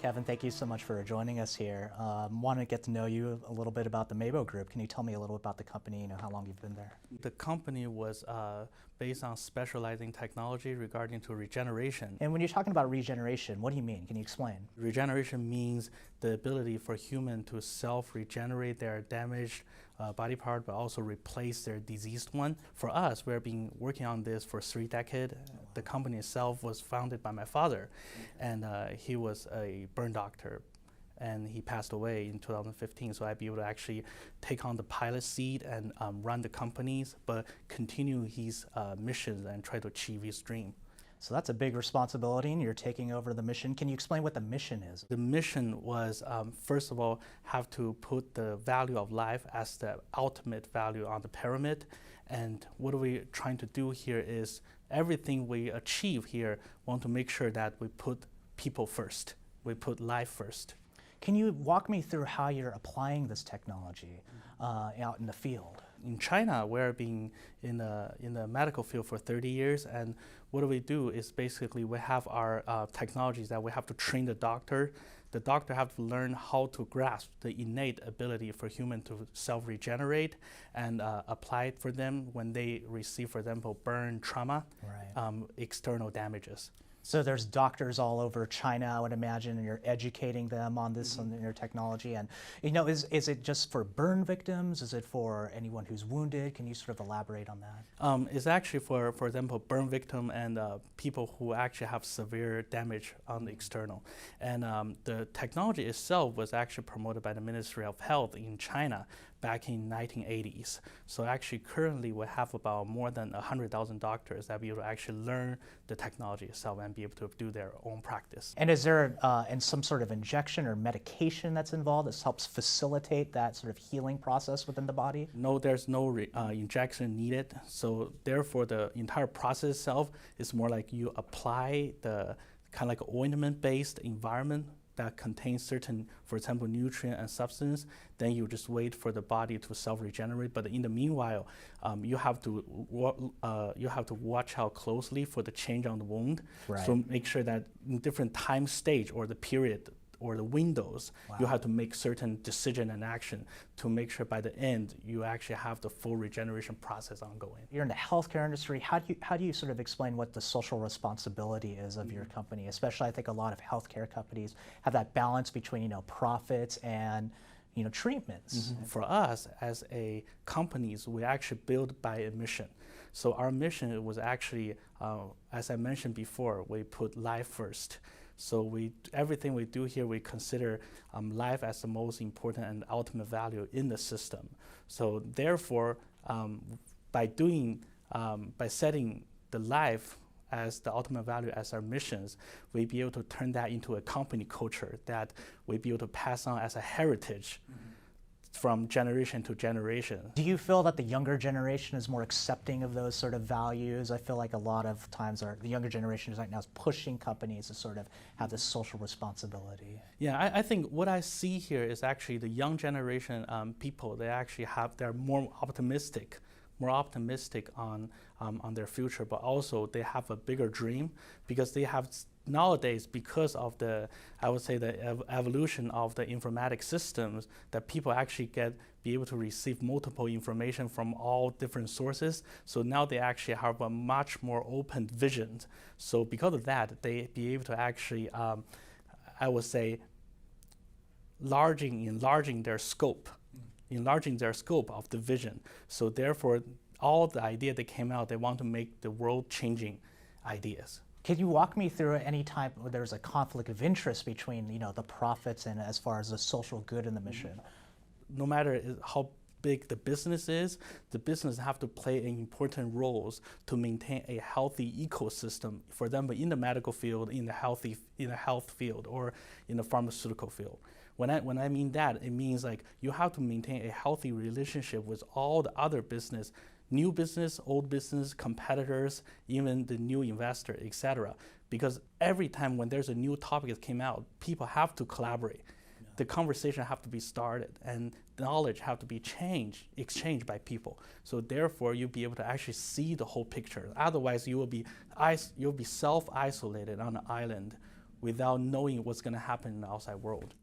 Kevin, thank you so much for joining us here. Want to get to know you a little bit about the Mabo Group. Can you tell me a little about the company, how long you've been there? The company was based on specializing technology regarding to regeneration. And when you're talking about regeneration, what do you mean? Can you explain? Regeneration means the ability for human to self-regenerate their damaged body part, but also replace their diseased one. For us, we've been working on this for 3 decades. The company itself was founded by my father, and he was a burn doctor, and he passed away in 2015. So I'd be able to actually take on the pilot seat and run the companies, but continue his missions and try to achieve his dream. So that's a big responsibility, and you're taking over the mission. Can you explain what the mission is? The mission was, first of all, have to put the value of life as the ultimate value on the pyramid. And what we're trying to do here is everything we achieve here, want to make sure that we put people first. We put life first. Can you walk me through how you're applying this technology out in the field? In China, we're been in the medical field for 30 years, and what we do is basically we have our technologies that we have to train the doctor. The doctor have to learn how to grasp the innate ability for human to self-regenerate and apply it for them when they receive, for example, burn trauma, Right. External damages. So there's doctors all over China, I would imagine, and you're educating them on this, on your technology. And is it just for burn victims? Is it for anyone who's wounded? Can you sort of elaborate on that? It's actually for example, burn victim and people who actually have severe damage on the external. And the technology itself was actually promoted by the Ministry of Health in China back in 1980s. So actually currently we have about more than 100,000 doctors that be able to actually learn the technology itself and be able to do their own practice. And is there some sort of injection or medication that's involved that helps facilitate that sort of healing process within the body? No, there's no injection needed. So therefore the entire process itself is more like you apply the kind of like ointment-based environment that contains certain, for example, nutrient and substance, then you just wait for the body to self-regenerate. But in the meanwhile, you have to watch out closely for the change on the wound. Right. So make sure that in different time stage or the period or the windows, Wow. you have to make certain decision and action to make sure by the end you actually have the full regeneration process ongoing. You're in the healthcare industry. How do you sort of explain what the social responsibility is of your company? Especially, I think a lot of healthcare companies have that balance between profits and treatments. For us as a companies, we actually build by a mission. So our mission was actually, as I mentioned before, we put life first. So everything we do here, we consider life as the most important and ultimate value in the system. So therefore, by setting the life as the ultimate value as our missions, we'll be able to turn that into a company culture that we'll be able to pass on as a heritage from generation to generation. Do you feel that the younger generation is more accepting of those sort of values? I feel like a lot of times the younger generation right now is pushing companies to sort of have this social responsibility. Yeah, I think what I see here is actually the young generation people, they're more optimistic on their future, but also they have a bigger dream because they have nowadays, because of the evolution of the informatic systems, that people actually be able to receive multiple information from all different sources. So now they actually have a much more open vision. So because of that, they be able to actually, I would say, enlarging their scope of the vision. So therefore, all the idea that came out, they want to make the world-changing ideas. Can you walk me through any time where there's a conflict of interest between the profits and as far as the social good in the mission? No matter how big the business is, the business have to play important roles to maintain a healthy ecosystem for them in the medical field, in the health field, or in the pharmaceutical field. When I mean that, it means like you have to maintain a healthy relationship with all the other business, new business, old business, competitors, even the new investor, etc. Because every time when there's a new topic that came out, people have to collaborate. Yeah. The conversation have to be started, and knowledge have to be exchanged by people. So therefore, you'll be able to actually see the whole picture. Otherwise, you'll be self-isolated on an island without knowing what's going to happen in the outside world.